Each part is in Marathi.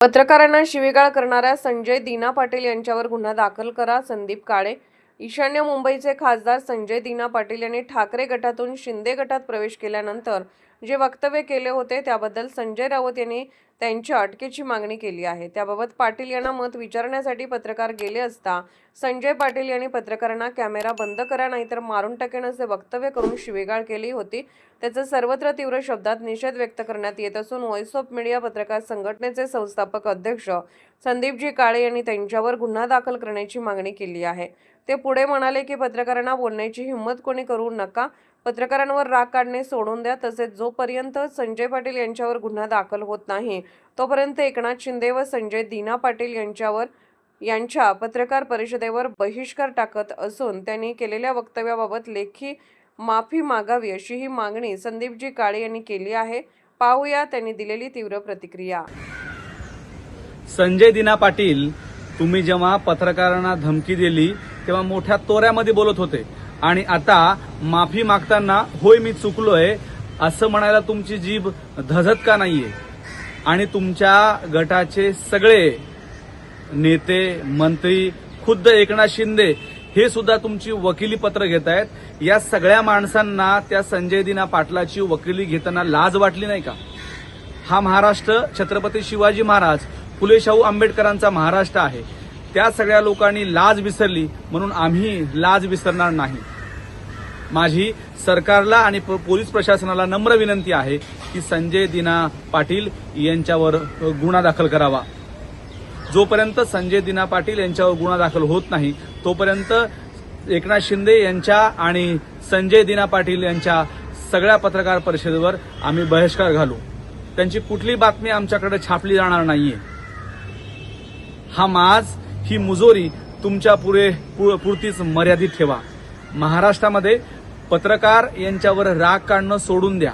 पत्रकारांना शिवीगाळ करणाऱ्या संजय दिना पाटील यांच्यावर गुन्हा दाखल करा. संदीप काळे. ईशान्य मुंबईचे खासदार संजय दिना पाटील यांनी ठाकरे गटातून शिंदे गटात प्रवेश केल्यानंतर जे वक्तव्य केले होते त्याबद्दल संजय राऊत यांनी त्यांच्या अटकेची मागणी केली आहे. त्याबाबत पाटील यांना मत विचारण्यासाठी पत्रकार गेले असता संजय पाटील यांनी पत्रकारांना कॅमेरा बंद करा नाहीतर मारून टाकेन असे वक्तव्य करून शिवीगाळ केली होती. त्याचा सर्वत्र तीव्र शब्दात निषेध व्यक्त करण्यात येत असून व्हॉइस ऑफ मीडिया पत्रकार संघटनेचे संस्थापक अध्यक्ष संदीपजी काळे यांनी त्यांच्यावर गुन्हा दाखल करण्याची मागणी केली आहे. ते पुढे म्हणाले की पत्रकारांना बोलण्याची हिंमत कोणी करू नका. पत्रकारांवर राग काढणे सोडून द्या. तसेच जोपर्यंत संजय पाटील यांच्यावर गुन्हा दाखल होत नाही तोपर्यंत एकनाथ शिंदे व संजय दिना पाटील यांच्या पत्रकार परिषदेवर बहिष्कार टाकत असून त्यांनी केलेल्या वक्तव्याबाबत लेखी माफी मागावी अशी ही मागणी संदीपजी काळे यांनी केली आहे. पाहूया त्यांनी दिलेली तीव्र प्रतिक्रिया. संजय दिना पाटील, तुम्ही जेव्हा पत्रकारांना धमकी दिली तेव्हा मोठ्या तोऱ्यामध्ये बोलत होते आणि आता माफी मागताना होय मी चुकलोय असं म्हणायला तुमची जीभ धजत का नाहीये? आणि तुमच्या गटाचे सगळे नेते मंत्री, खुद्द एकनाथ शिंदे हे सुद्धा तुमची वकिली पत्र घेत आहेत. या सगळ्या माणसांना त्या संजय दिना पाटलाची वकिली घेताना लाज वाटली नाही का? हा महाराष्ट्र छत्रपती शिवाजी महाराज, फुले शाहू आंबेडकरांचा महाराष्ट्र आहे. त्या सगळ्या लोकांनी लाज विसरली म्हणून आम्ही लाज विसरणार नाही. माझी सरकारला आणि पोलीस प्रशासनाला नम्र विनंती आहे की संजय दिना पाटील यांच्यावर गुन्हा दाखल करावा. जोपर्यंत संजय दिना पाटील यांच्यावर गुन्हा दाखल होत नाही तोपर्यंत एकनाथ शिंदे यांच्या आणि संजय दिना पाटील यांच्या सगळ्या पत्रकार परिषदेवर आम्ही बहिष्कार घालू. त्यांची कुठली बातमी आमच्याकडे छापली जाणार नाहीये. हा माज, ही मुजोरी तुमच्या पुरतीच मर्यादित ठेवा. महाराष्ट्रामध्ये पत्रकार यांच्यावर राग काढणं सोडून द्या.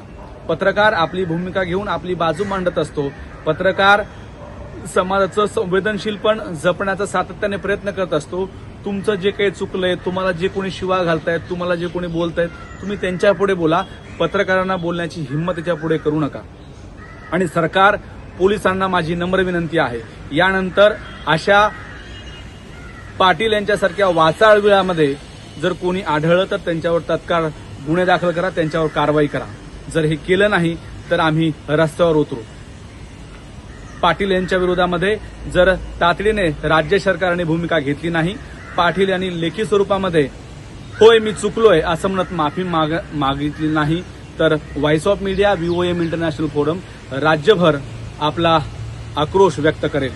पत्रकार आपली भूमिका घेऊन आपली बाजू मांडत असतो. पत्रकार समाजाचं संवेदनशीलपण जपण्याचा सातत्याने प्रयत्न करत असतो. तुमचं जे काही चुकलंय, तुम्हाला जे कोणी शिवा घालतायत, तुम्हाला जे कोणी बोलतायत, तुम्ही त्यांच्या पुढे बोला. पत्रकारांना बोलण्याची हिंमत त्याच्या पुढे करू नका. आणि सरकार, पोलिसांना माझी नम्र विनंती आहे, यानंतर अशा पाटील यांच्यासारख्या वाचाळविळामध्ये जर कोणी आढळलं तर त्यांच्यावर तत्काळ गुन्हे दाखल करा, त्यांच्यावर कारवाई करा. जर हे केलं नाही तर आम्ही रस्त्यावर उतरू. पाटील यांच्या विरोधामध्ये जर तातडीने राज्य सरकारने भूमिका घेतली नाही, पाटील यांनी लेखी स्वरूपामध्ये होय मी चुकलोय असं म्हणत माफी मागितली नाही तर voice of media, VOM international forum राज्यभर आपला आक्रोश व्यक्त करेल.